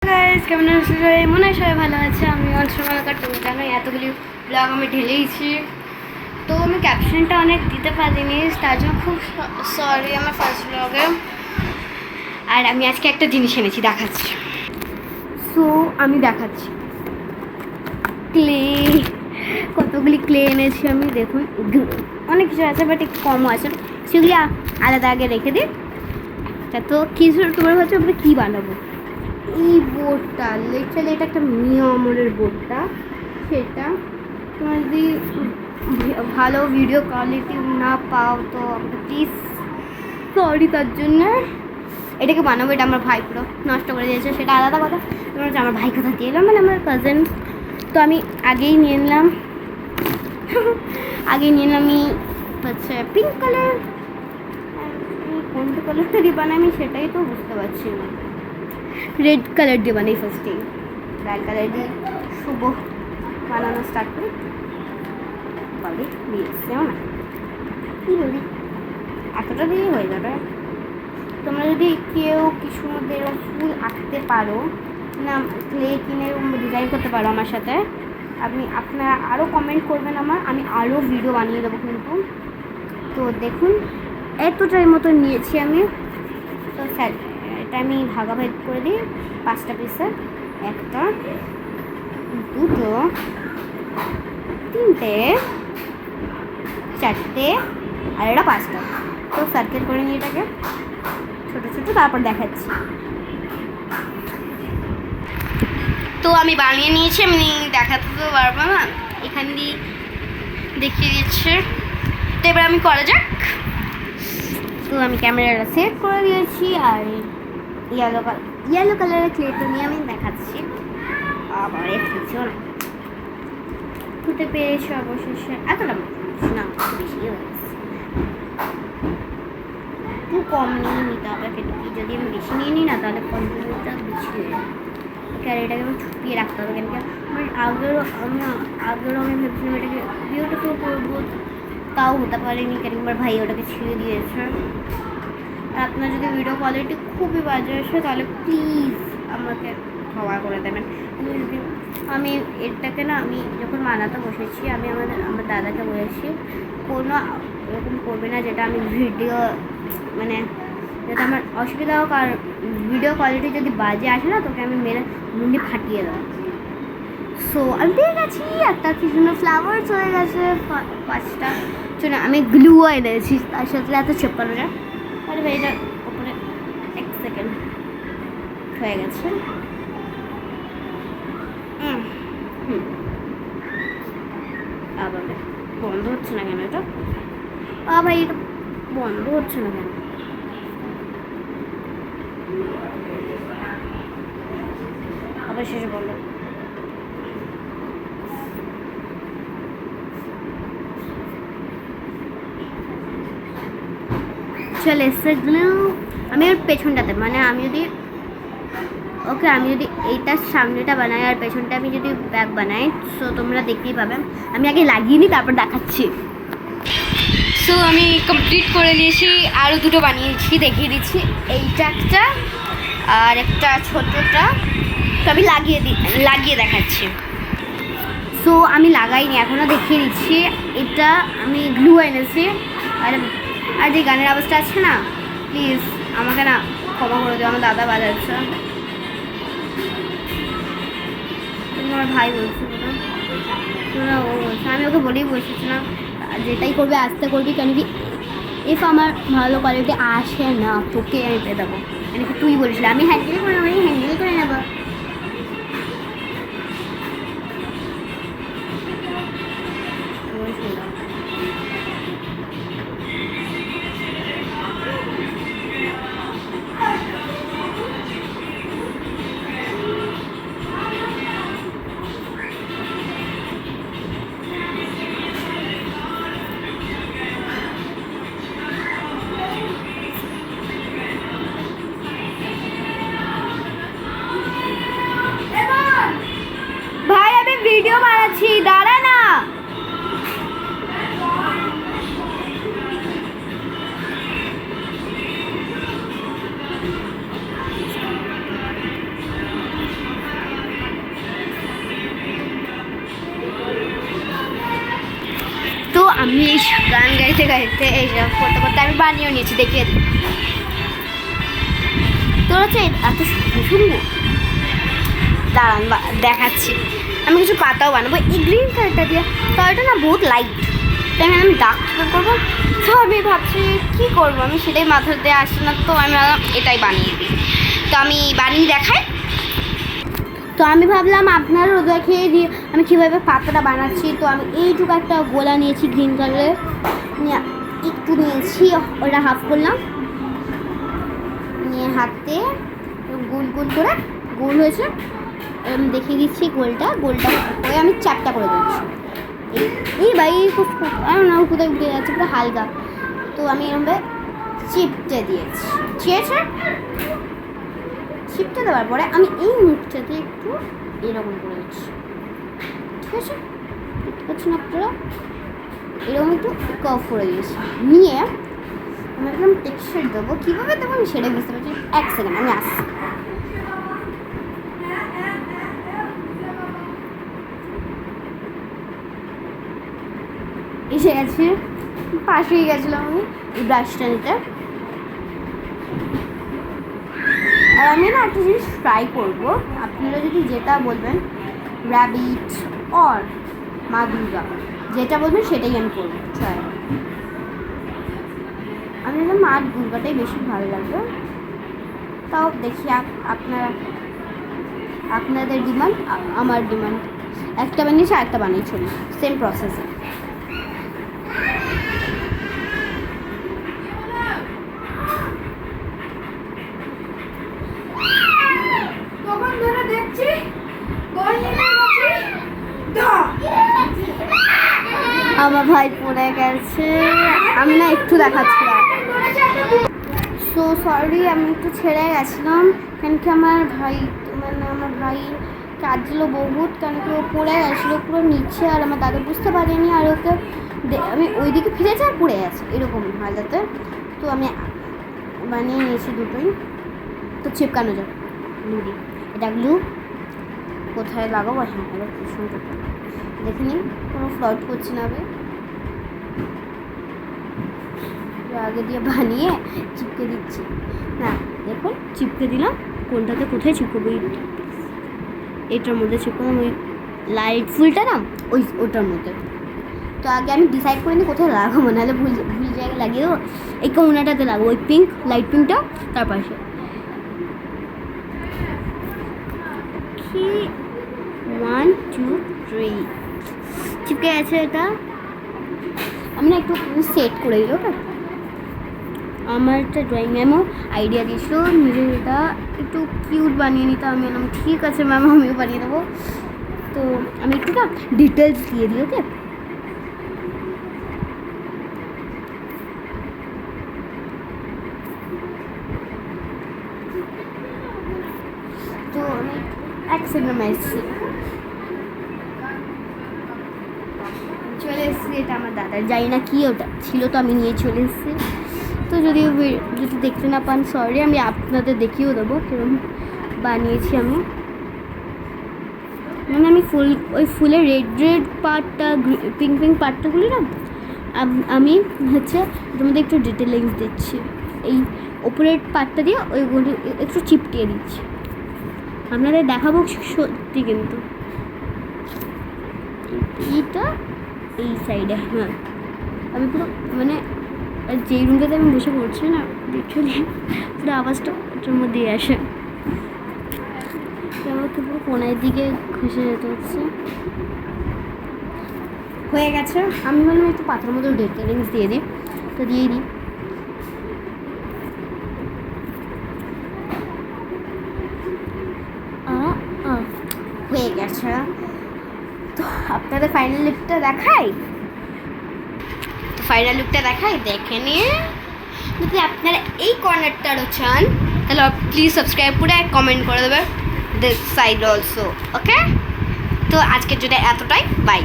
Guys কেমন আছো সবাই? মনে হয় সবাই ভালো আছে। আমি অংশমালাকার তুমি জানো এতগুলি ব্লগ আমি ঢেলেইছি, তো আমি ক্যাপশনটা অনেক দিতে পারিনি, তার জন্য খুব সরি আমার ফার্স্ট ব্লগে। আর আমি আজকে একটা জিনিস এনেছি, দেখাচ্ছি। সো আমি দেখাচ্ছি ক্লে, কতগুলি ক্লে এনেছি আমি। দেখুন অনেক কিছু আছে, বাট একটু কমও আছে, সেগুলি আলাদা আগে রেখে দিই। তো কিছু তোমার হচ্ছে আমরা কী বানাবো, এই বোর্ডটা লিটারালি এটা একটা মিয়ামরের বোর্ডটা, সেটা তোমার যদি ভালো ভিডিও কোয়ালিটি না পাও তো আমাকে প্লিজ সরি। তার জন্য এটাকে বানাবো, এটা আমার ভাই পুরো নষ্ট করে দিয়েছে, সেটা আলাদা কথা। তোমার হচ্ছে আমার ভাই কোথা দিয়ে এলাম, মানে আমার কাজিন। তো আমি আগেই নিয়ে নিলাম আমি হচ্ছে পিঙ্ক কালার। কোনটা কালারটা দিয়ে বানাই আমি সেটাই তো বুঝতে পারছি না। রেড কালার দিয়ে বানাই ফার্স্টেই, লাল কালার দিয়ে শুভ বানানো স্টার্ট করি। বলি দিয়েছেও না, কী বলি, এতটা দিয়ে হয়ে যাবে। তোমরা যদি কেউ কিছুর মধ্যে এরকম ফুল আঁকতে পারো না, ক্লে কিনে ডিজাইন করতে পারো আমার সাথে, আপনারা আরও কমেন্ট করবেন আমি আরও ভিডিও বানিয়ে দেবো কিন্তু। তো দেখুন এতটার মতো নিয়েছি আমি। তো স্যার এটা আমি ভাগাভাগ করে দিই 5টা পিসে, 1টা 2টো 3টে 4টে আর এটা 5টা। তো সার্কেল করে নিই এটাকে ছোটো ছোটো, তারপর দেখাচ্ছি। তো আমি বানিয়ে নিয়েছি, আমি দেখাতে তো পারবো না, এখান দিয়ে দেখিয়ে দিচ্ছে। তো এবার আমি করা যাক। তো আমি ক্যামেরাটা সেট করে দিয়েছি, আর ইয়েলো কালারের ক্লেটা নিয়ে আমি দেখাচ্ছি। আবার কিছু না খুঁজতে পেরেছি অবশেষে, এতটা না বেশি হয়ে গেছে, একটু কম নিয়ে নিতে হবে। কিন্তু কি যদি আমি বেশি নিয়ে নিই না, তাহলে কন্টিনিউটা বেশি হয়ে যাবে। এটাকে আমি ছুপিয়ে রাখতে হবে, কেন কি আমার আগেরও আমি ভেবেছিলাম এটাকে বিউটিফুল করবো, তাও হতে পারেনি, কেন আমার ভাই ওটাকে ছিঁড়ে দিয়েছে। আর আপনার যদি ভিডিও কোয়ালিটি খুবই বাজে আসে তাহলে প্লিজ আমাকে ক্ষমা করে দেবেন। আমি এটাকে না, আমি যখন বানাতে বসেছি আমি আমার দাদাকে বলেছি কোনো এরকম করবে না, যেটা আমি ভিডিও মানে যেটা আমার অসুবিধা হোক, আর ভিডিও কোয়ালিটি যদি বাজে আসে না তোকে আমি মেরে মুন্ডি ফাটিয়ে দেবো। সো আমি পেয়ে গেছি একটা কি জন্য ফ্লাওয়ার্স হয়ে গেছে 5টা। চলো আমি গ্লুও এনেছি তার সাথে এত চেপানো যায়। আরে ভাই এটা ওপরে 1 সেকেন্ড হয়ে গেছে। আবার বন্ধ হচ্ছে না কেন এটা? ভাই এটা বন্ধ হচ্ছে না কেন? আবার শেষে বন্ধ। চলে এসে গ্লু আমি ওর পেছনটাতে, মানে আমি যদি এইটার সামনেটা বানাই আর পেছনটা আমি যদি ব্যাগ বানাই, সো তোমরা দেখতেই পাবে। আমি আগে লাগিয়ে নিই তারপর দেখাচ্ছি। সো আমি কমপ্লিট করে নিয়েছি, আরও 2টো বানিয়েছি, দেখিয়ে দিচ্ছি। এইটা একটা আর একটা ছোটোটা। তো আমি লাগিয়ে দেখাচ্ছি। সো আমি লাগাইনি এখনও, দেখিয়ে দিচ্ছি। এটা আমি গ্লু এনেছি। আর যে গানের আওয়াজটা আছে না, প্লিজ আমাকে না ক্ষমা করে দিও, আমার দাদা বাজাচ্ছে, আমার ভাই বলছে না, ও বলছে, আমি ওকে বলেই বসেছি না যেটাই করবে আস্তে করবি, কেন কি ইফ আমার ভালো কোয়ালিটি আসে না তোকে আমি পেয়ে দেবো, মানে কি তুই বলেছিলি আমি হ্যান্ডেল করে নেবো। ভিডিও বানাচ্ছি, দাঁড়া না। গান গাইতে গাইতে এইসব করতে করতে আমি বানিয়েও নিয়েছি, দেখিয়ে দিই। তোর হচ্ছে এত শুনবো, দাঁড়ান দেখাচ্ছি। আমি কিছু পাতাও বানাবো এই গ্রিন কালারটা দিয়ে, তো এটা না বহুত লাইট, তাই আমি ডার্ক করবো। তো আমি ভাবছি কী করবো, আমি সেটাই মাথাতে আসে না, তো আমি এটাই বানিয়ে দিই। তো আমি বানিয়ে দেখাই। তো আমি ভাবলাম আপনারও দেখিয়ে দিয়ে আমি কীভাবে পাতাটা বানাচ্ছি। তো আমি এইটুকু একটা গোলা নিয়েছি গ্রিন কালারের, একটু নিয়েছি, ওটা হাফ করলাম, নিয়ে হাতে গোল গোল করে, গোল হয়েছে দেখিয়ে দিচ্ছি। গোলটা হয়ে আমি চ্যাপটা করে দিচ্ছি। এই ভাই না কোথায় উঠে যাচ্ছে পুরো হালকা। তো আমি এরকমভাবে চিপটে দিয়েছি, ঠিক আছে। চিপটে দেওয়ার পরে আমি এই মুখটাতে একটু এরকম করে দিচ্ছি, ঠিক আছে। দেখতে পাচ্ছেন আপনারা, এরকম একটু কার্ভ করে দিয়েছি। নিয়ে আমি একদম টেক্সচার দেবো, কীভাবে দেবো আমি সেটাই বুঝতে পারছি। এক সেকেন্ড আমি আসছি। এসে গেছি, পাশেই গেছিলাম আমি এই ব্রাশটা নিতে। আর আমি না একটা জিনিস ট্রাই করবো, আপনারা যদি যেটা বলবেন র্যাবিট অর মা দুর্গা, যেটা বলবেন সেটাই আমি করবো ট্রাই। আমি মা দুর্গাটাই বেশি ভালো লাগবে, তাও দেখি আপনাদের ডিমান্ড আমার ডিমান্ড, একটা বানিয়েছি আর একটা বানিয়েছি, সেম প্রসেসে। আমার ভাই পড়ে গেছে, আমি না একটু দেখাচ্ছিলাম। সো সরি, আমি একটু ছেড়ে গেছিলাম, কেন কি আমার ভাই কাঁদছিল বহুত, কেন কি ও পড়ে গেছিলো পুরো নিচে, আর আমার দাদা বুঝতে পারেনি, আর ওকে আমি ওইদিকে ফিরেছি আর পড়ে গেছে এরকম হাজাতে। তো আমি বানিয়ে নিয়েছি দুটোই। তো চিপকানো যাবে গ্লু দিয়ে, এটা গ্লু কোথায় লাগাবো, হ্যাঁ এবার প্রশ্ন করতে দেখে নিন, কোনো ফ্লড করছি না। আগে দিয়ে বানিয়ে চিপকে দিচ্ছি না, দেখুন চিপকে দিলাম। কোনটাতে কোথায় চিপকবো, এটার মধ্যে চিপকালাম, ওই লাইট ফুলটা না ওটার মধ্যে। তো আগে আমি ডিসাইড করে নিই কোথায় লাগাবো, নাহলে ভুল জায়গায় লাগিয়ে দেবো। এই কোনাটাতে লাগাবো, ওই লাইট পিঙ্কটা তার পাশে। 1 2 3 চিপকে আছে এটা। আমি না একটু সেট করে দিই, ওকে। আমার একটা ড্রয়িং ম্যামও আইডিয়া দিয়েছিল নিজে এটা একটু কিউট বানিয়ে নিতে। আমি বললাম ঠিক আছে ম্যাম, আমিও বানিয়ে দেবো। তো আমি একটু না ডিটেলস দিয়ে দিই, ওকে। তো আমি এক সেকেন্ড এসেছি, চলে এসেছি। এটা আমার দাদার, জানি না কি ওটা ছিল, তো আমি নিয়ে চলে এসেছি। তো যদি দেখতে না পান সরি, আমি আপনাদের দেখিয়েও দেবো কীরকম বানিয়েছি আমি। মানে আমি ওই ফুলের রেড পার্টটা, পিঙ্ক পার্টটাগুলি না আমি হচ্ছে এটার মধ্যে একটু ডিটেলিংস দিচ্ছি, এই ওপরের পার্টটা দিয়ে ওইগুলো একটু চিপটিয়ে দিচ্ছি। আপনাদের দেখাবো সত্যি, কিন্তু এইটা এই সাইডে, হ্যাঁ আমি পুরো মানে যেই রুমটাতে আমি বসে পড়ছি না, লিটারালি পুরো আওয়াজটা ওটার মধ্যেই আসে। আমাকে পুরো কোনার দিকে ঘষে যেতে হচ্ছে। হয়ে গেছে, আমি বললাম একটু পাথরের মধ্যে ডিটেলিংস দিয়ে দিই, তো দিয়েই দিই। হয়ে গেছে। তো আপনাদের ফাইনাল লুকটা দেখাই, দেখে নিয়ে যদি আপনারা এই কর্নারটারও চান তাহলে প্লিজ সাবস্ক্রাইব করে কমেন্ট করে দেবে দিস সাইড অলসো, ওকে। তো আজকের জন্য এতটাই, বাই।